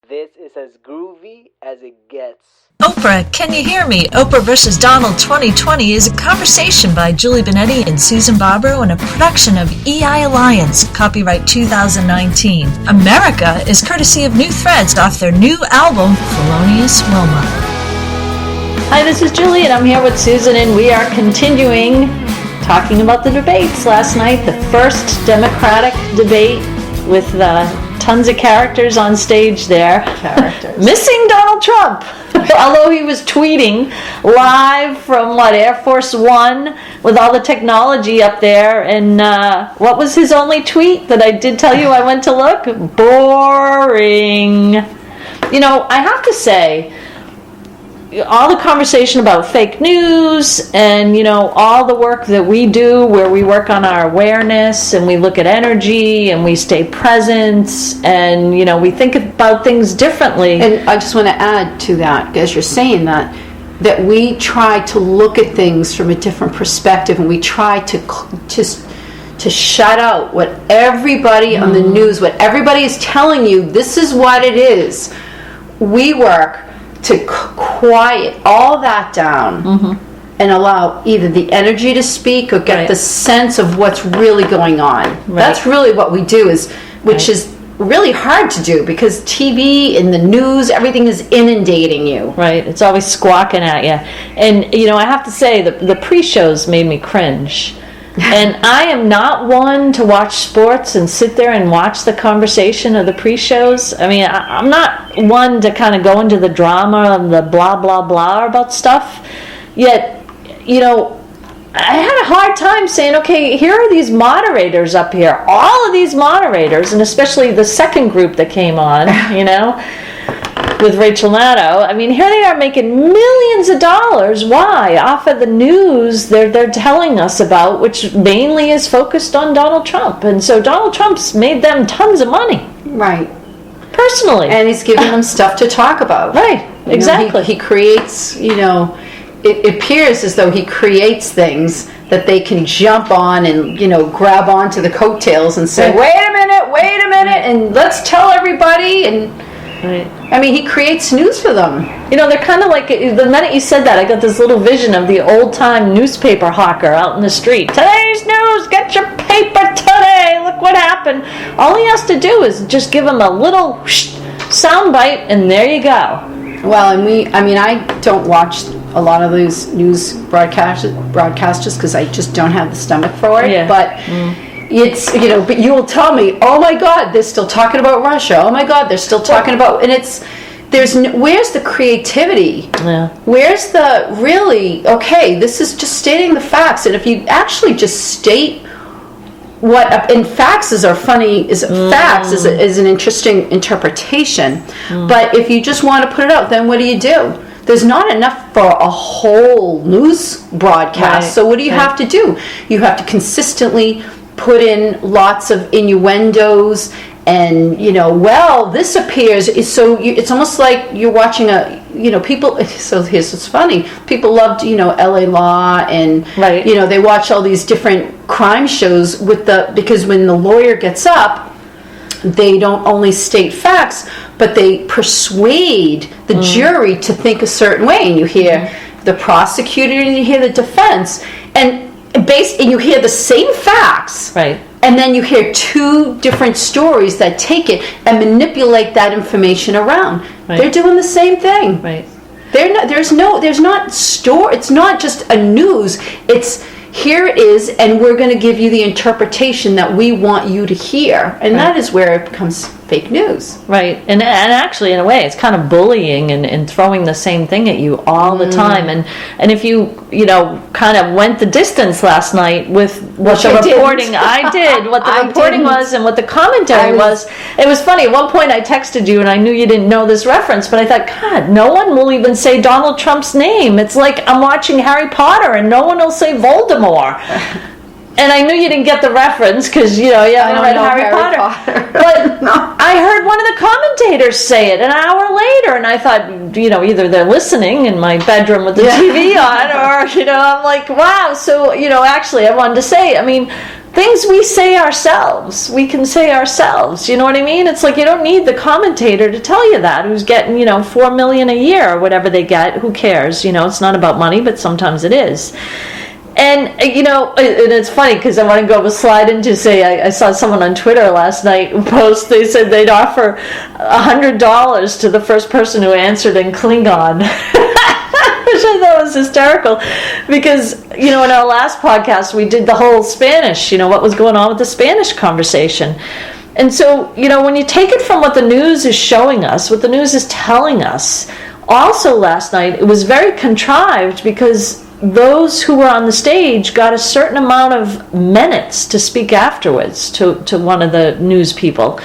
This is as groovy as it gets. Oprah, Can You Hear Me? Oprah vs. Donald 2020 is a conversation by Julie Benetti and Susan Barbaro and a production of EI Alliance, copyright 2019. America is courtesy of New Threads off their new album, Felonious Wilma. Hi, this is Julie and I'm here with Susan and we are continuing talking about the debates last night, the first Democratic debate with tons of characters on stage there. Missing Donald Trump. Although he was tweeting live from, Air Force One with all the technology up there. And what was his only tweet that I did tell you I went to look? Boring. You know, I have to say, all the conversation about fake news and, all the work that we do where we work on our awareness and we look at energy and we stay present and, we think about things differently. And I just want to add to that, as you're saying that we try to look at things from a different perspective and we try to shut out what everybody on the news, what everybody is telling you, this is what it is. We work to quiet all that down and allow either the energy to speak or get the sense of what's really going on. That's really what we do, which is really hard to do because TV and the news, everything is inundating you. Right, it's always squawking at you. And, I have to say, the pre-shows made me cringe. And I am not one to watch sports and sit there and watch the conversation of the pre-shows. I mean, I'm not one to kind of go into the drama and the blah, blah, blah about stuff. Yet, I had a hard time saying, okay, here are these moderators up here. All of these moderators, and especially the second group that came on, with Rachel Maddow. I mean, here they are making millions of dollars. Why? Off of the news they're telling us about, which mainly is focused on Donald Trump. And so Donald Trump's made them tons of money. Right. Personally. And he's giving them stuff to talk about. Right. Exactly. He creates, it appears as though he creates things that they can jump on and, grab onto the coattails and say, wait a minute, and let's tell everybody. And right. I mean, he creates news for them. They're kind of like, the minute you said that, I got this little vision of the old-time newspaper hawker out in the street. Today's news, get your paper today, look what happened. All he has to do is just give him a little sound bite, and there you go. Well, and I don't watch a lot of these news broadcasters because I just don't have the stomach for it. Yeah. But it's, but you will tell me, oh my God, they're still talking about Russia. Oh my God, they're still talking about, and where's the creativity? Yeah. Where's the really, okay, this is just stating the facts. And if you actually just state and facts is facts is an interesting interpretation. But if you just want to put it out, then what do? There's not enough for a whole news broadcast. Right. So what do you have to do? You have to consistently put in lots of innuendos and, this appears, so it's almost like you're watching people, so here's what's funny, people loved, LA Law and, right. They watch all these different crime shows because when the lawyer gets up, they don't only state facts, but they persuade the jury to think a certain way, and you hear the prosecutor and you hear the defense, and you hear the same facts, right? And then you hear two different stories that take it and manipulate that information around. Right. They're doing the same thing. Right. It's not just a news. It's here it is, and we're going to give you the interpretation that we want you to hear, and that is where it becomes fake news. Right, and actually, in a way, it's kind of bullying and throwing the same thing at you all the time. And if you kind of went the distance last night with what the reporting I did, what the reporting was, and what the commentary was, it was funny. At one point, I texted you, and I knew you didn't know this reference, but I thought, God, no one will even say Donald Trump's name. It's like I'm watching Harry Potter, and no one will say Voldemort. And I knew you didn't get the reference because, you haven't read Harry Potter. But no. I heard one of the commentators say it an hour later, and I thought, either they're listening in my bedroom with the TV on, or, I'm like, wow. So, actually, I wanted to say, things we say ourselves, we can say ourselves. You know what I mean? It's like you don't need the commentator to tell you that, who's getting, $4 million a year or whatever they get. Who cares? It's not about money, but sometimes it is. And, and it's funny because I want to go slide into, say, I saw someone on Twitter last night post, they said they'd offer $100 to the first person who answered in Klingon. Which I thought was hysterical because, in our last podcast, we did the whole Spanish, what was going on with the Spanish conversation. And so, when you take it from what the news is showing us, what the news is telling us, also last night, it was very contrived because those who were on the stage got a certain amount of minutes to speak afterwards to one of the news people.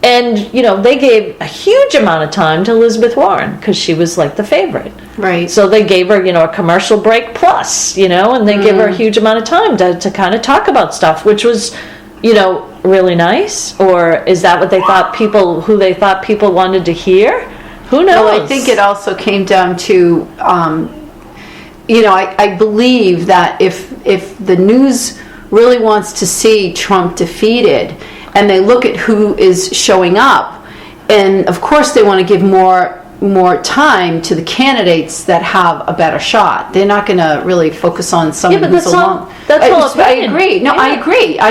And, they gave a huge amount of time to Elizabeth Warren because she was like the favorite. Right. So they gave her, a commercial break plus, and they gave her a huge amount of time to kind of talk about stuff, which was, really nice. Or is that what they thought people wanted to hear? Who knows? Well, I think it also came down to, I believe that if the news really wants to see Trump defeated, and they look at who is showing up, and of course they want to give more time to the candidates that have a better shot. They're not going to really focus on someone who's alone. I agree. No, yeah. I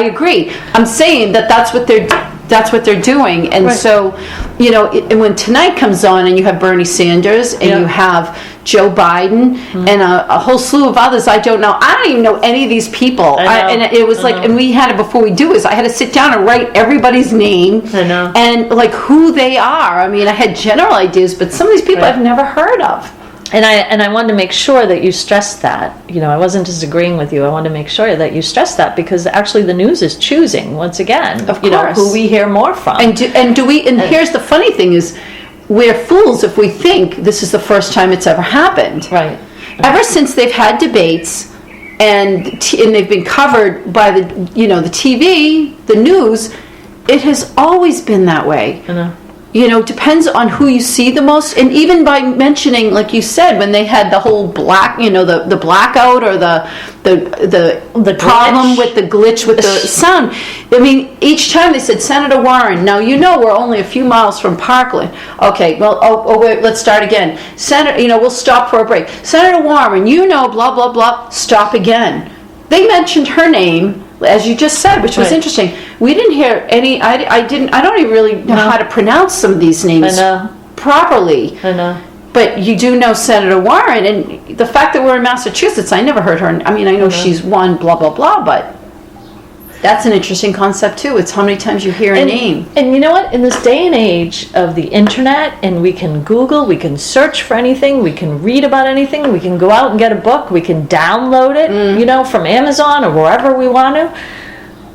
agree. I'm saying that's what they're doing, and right. So, and when tonight comes on, and you have Bernie Sanders, and you have Joe Biden, and a whole slew of others I don't know. I don't even know any of these people. And it was like, and we had it before we do this. I had to sit down and write everybody's name and like who they are. I mean, I had general ideas, but some of these people I've never heard of. And I wanted to make sure that you stressed that. I wasn't disagreeing with you. I wanted to make sure that you stressed that because actually the news is choosing once again, of course, who we hear more from. And here's the funny thing is, we're fools if we think this is the first time it's ever happened. Right. Ever since they've had debates and they've been covered by the the TV, the news, it has always been that way. I know. Depends on who you see the most, and even by mentioning, like you said, when they had the whole the blackout or the problem with the glitch with the sound. I mean, each time they said Senator Warren. Now we're only a few miles from Parkland. Okay, well, wait, let's start again. We'll stop for a break. Senator Warren, blah blah blah. Stop again. They mentioned her name, as you just said, which was interesting. We didn't hear any. I don't even really know how to pronounce some of these names properly. I know. But you do know Senator Warren, and the fact that we're in Massachusetts, I never heard her. I mean, I know she's won, blah blah blah, but that's an interesting concept too. It's how many times you hear a name. And you know what? In this day and age of the internet, and we can Google, we can search for anything, we can read about anything, we can go out and get a book, we can download it, from Amazon or wherever we want to.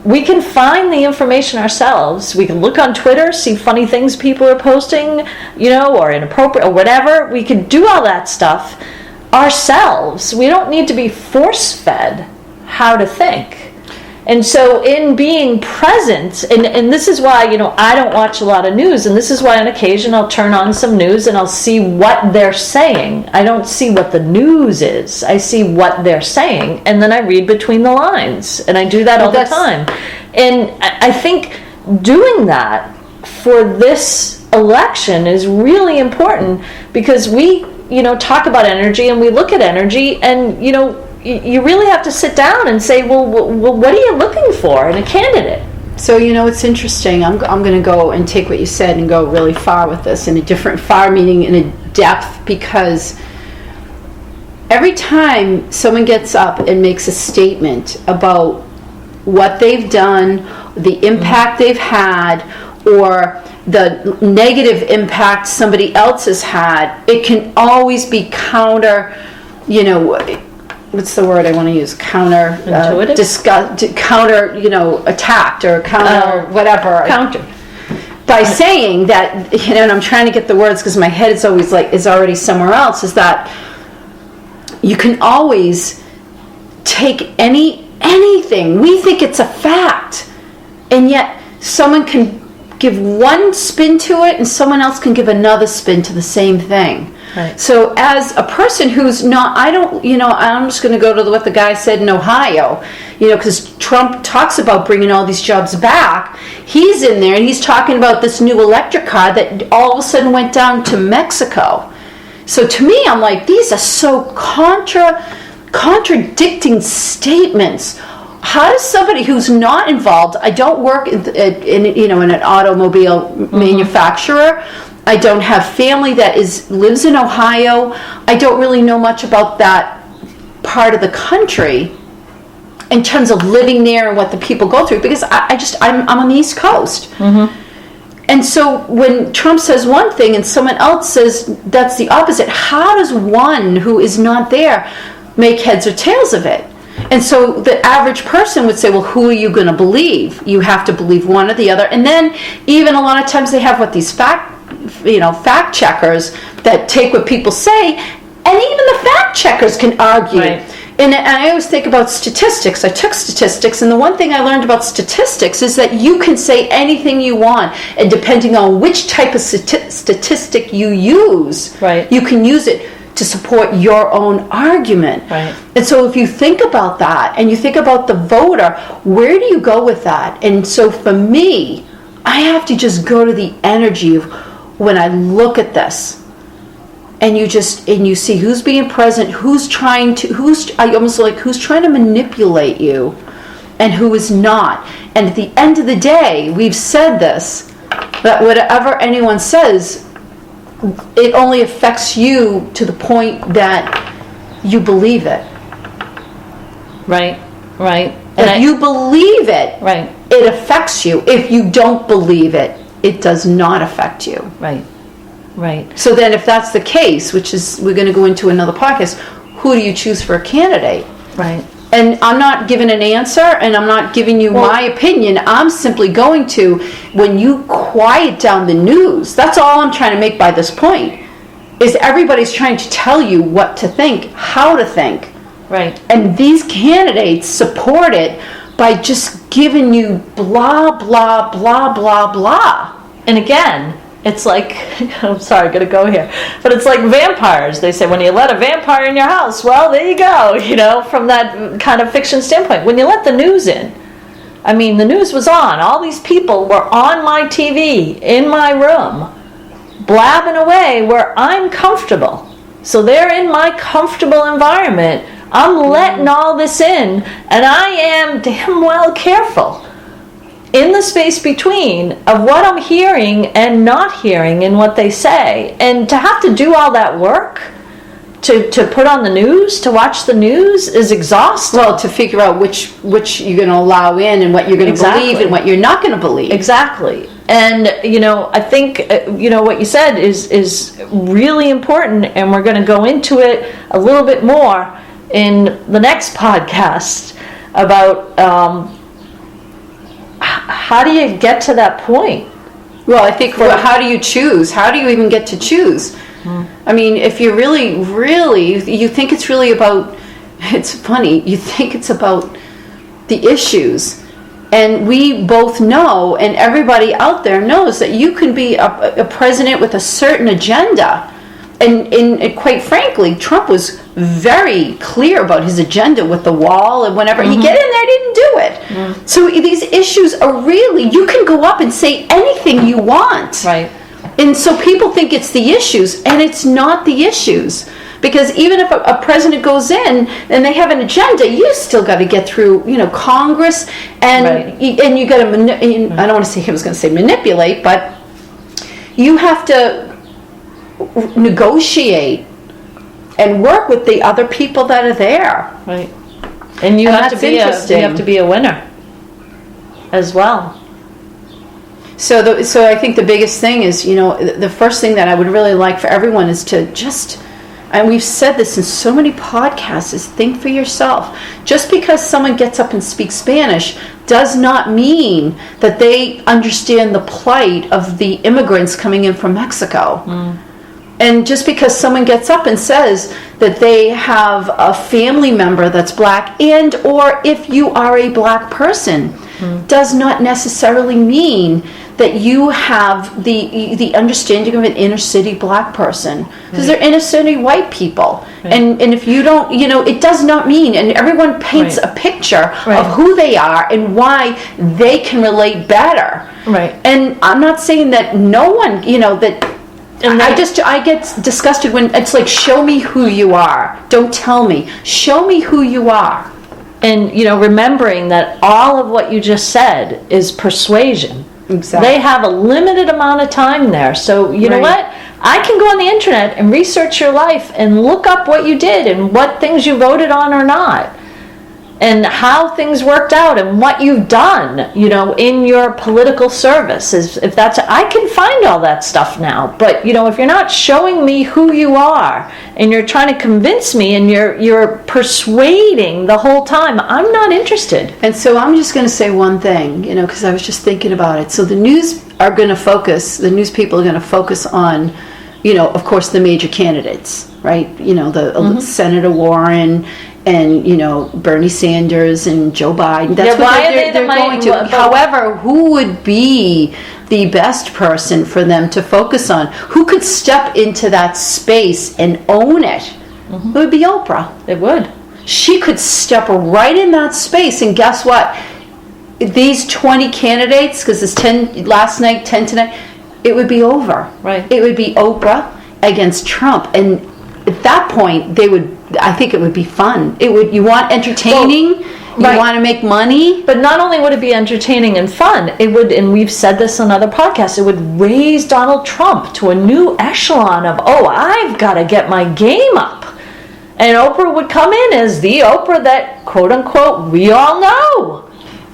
We can find the information ourselves. We can look on Twitter, see funny things people are posting, or inappropriate or whatever. We can do all that stuff ourselves. We don't need to be force-fed how to think. And so in being present, and this is why, I don't watch a lot of news, and this is why on occasion I'll turn on some news and I'll see what they're saying. I don't see what the news is. I see what they're saying, and then I read between the lines, and I do that all the time. And I think doing that for this election is really important because we, talk about energy and we look at energy and, you really have to sit down and say, well, what are you looking for in a candidate? So, it's interesting. I'm going to go and take what you said and go really far with this, in a different far meaning in a depth, because every time someone gets up and makes a statement about what they've done, the impact they've had, or the negative impact somebody else has had, it can always be counter, what's the word I want to use? Counter, counter, attacked or counter, whatever. Counter. By saying that, and I'm trying to get the words because my head is always is already somewhere else, is that you can always take anything. We think it's a fact, and yet someone can give one spin to it and someone else can give another spin to the same thing. Right. So as a person who's not, I'm just going to go to what the guy said in Ohio, because Trump talks about bringing all these jobs back. He's in there and he's talking about this new electric car that all of a sudden went down to Mexico. So to me, I'm like, these are so contradicting statements. How does somebody who's not involved, I don't work in an automobile manufacturer, I don't have family that lives in Ohio, I don't really know much about that part of the country in terms of living there and what the people go through, because I'm on the East Coast. And so when Trump says one thing and someone else says that's the opposite, how does one who is not there make heads or tails of it? And so the average person would say, well, who are you going to believe? You have to believe one or the other. And then even a lot of times they have these fact checkers that take what people say, and even the fact checkers can argue. Right. And I always think about statistics. I took statistics, and the one thing I learned about statistics is that you can say anything you want, and depending on which type of statistic you use, right, you can use it to support your own argument. Right. And so if you think about that, and you think about the voter, where do you go with that? And so for me, I have to just go to the energy of when I look at this. And you see who's being present, who's trying to manipulate you, and who is not. And at the end of the day, we've said this, that whatever anyone says, it only affects you to the point that you believe it. Right. If you believe it, right, it affects you. If you don't believe it, it does not affect you. Right. So then if that's the case, which is, we're going to go into another podcast, who do you choose for a candidate? Right. And I'm not giving an answer, and I'm not giving you my opinion. I'm simply going to, when you quiet down the news, that's all I'm trying to make by this point, is everybody's trying to tell you what to think, how to think. Right. And these candidates support it by just giving you blah, blah, blah, blah, blah. And again, it's like, I'm sorry, going to go here, but it's like vampires. They say when you let a vampire in your house, well, there you go, from that kind of fiction standpoint. When you let the news in, I mean, the news was on. All these people were on my TV, in my room, blabbing away where I'm comfortable. So they're in my comfortable environment. I'm letting all this in, and I am damn well careful in the space between of what I'm hearing and not hearing in what they say. And to have to do all that work to put on the news, to watch the news, is exhausting. Well, to figure out which you're going to allow in and what you're going to believe and what you're not going to believe. Exactly. And, I think, what you said is really important, and we're going to go into it a little bit more in the next podcast about how do you get to that point? Well, I think, how do you choose? How do you even get to choose? I mean, if you really, you think it's really about, it's funny, you think it's about the issues. And we both know, and everybody out there knows, that you can be a president with a certain agenda. And quite frankly, Trump was very clear about his agenda with the wall, and whenever he get in there, didn't do it. So these issues are really, you can go up and say anything you want. Right. And so people think it's the issues, and it's not the issues. Because even if a president goes in and they have an agenda, you still got to get through, Congress, and and you got to. I don't want to say he was going to say manipulate, but you have to negotiate and work with the other people that are there. Right. And you have to be a winner as well. So I think the biggest thing is, the first thing that I would really like for everyone is to just, and we've said this in so many podcasts, is think for yourself. Just because someone gets up and speaks Spanish does not mean that they understand the plight of the immigrants coming in from Mexico. And just because someone gets up and says that they have a family member that's black, and or if you are a black person, does not necessarily mean that you have the understanding of an inner city black person, because they're inner city white people. And if you don't, it does not mean, and everyone paints a picture of who they are and why they can relate better. Right. And I'm not saying that no one, that. And I get disgusted when it's like, show me who you are. Don't tell me. Show me who you are. And, remembering that all of what you just said is persuasion. Exactly. They have a limited amount of time there. So, you know what? I can go on the internet and research your life and look up what you did and what things you voted on or not. And how things worked out and what you've done, in your political service. I can find all that stuff now. But, if you're not showing me who you are and you're trying to convince me and you're persuading the whole time, I'm not interested. And so I'm just going to say one thing, because I was just thinking about it. So the news people are going to focus on, of course, the major candidates, right? Senator Warren and Bernie Sanders and Joe Biden. That's what they're going to. However, who would be the best person for them to focus on? Who could step into that space and own it? It would be Oprah. It would. She could step right in that space, and guess what? These 20 candidates, because it's 10 last night, 10 tonight, it would be over. Right. It would be Oprah against Trump, and at that point, I think it would be fun. You want entertaining, you want to make money. But not only would it be entertaining and fun, it would, and we've said this on other podcasts, it would raise Donald Trump to a new echelon of, I've got to get my game up. And Oprah would come in as the Oprah that, quote unquote, we all know.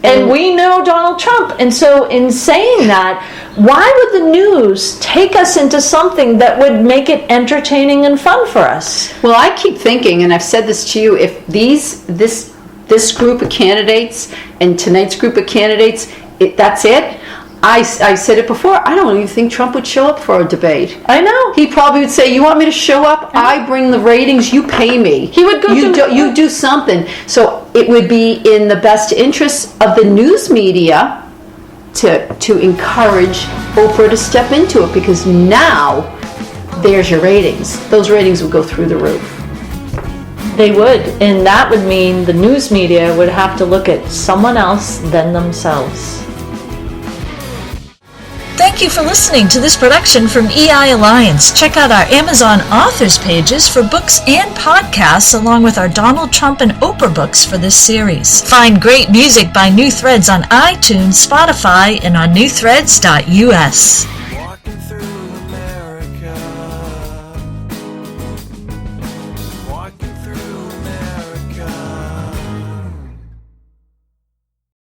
And we know Donald Trump. And so in saying that, why would the news take us into something that would make it entertaining and fun for us? Well, I keep thinking, and I've said this to you, if this group of candidates and tonight's group of candidates, that's it. I said it before, I don't even think Trump would show up for a debate. I know. He probably would say, you want me to show up? I bring the ratings, you pay me. He would go you do something. So it would be in the best interest of the news media to encourage Oprah to step into it, because now there's your ratings. Those ratings would go through the roof. They would, and that would mean the news media would have to look at someone else than themselves. Thank you for listening to this production from EI Alliance. Check out our Amazon authors pages for books and podcasts, along with our Donald Trump and Oprah books for this series. Find great music by New Threads on iTunes, Spotify, and on newthreads.us.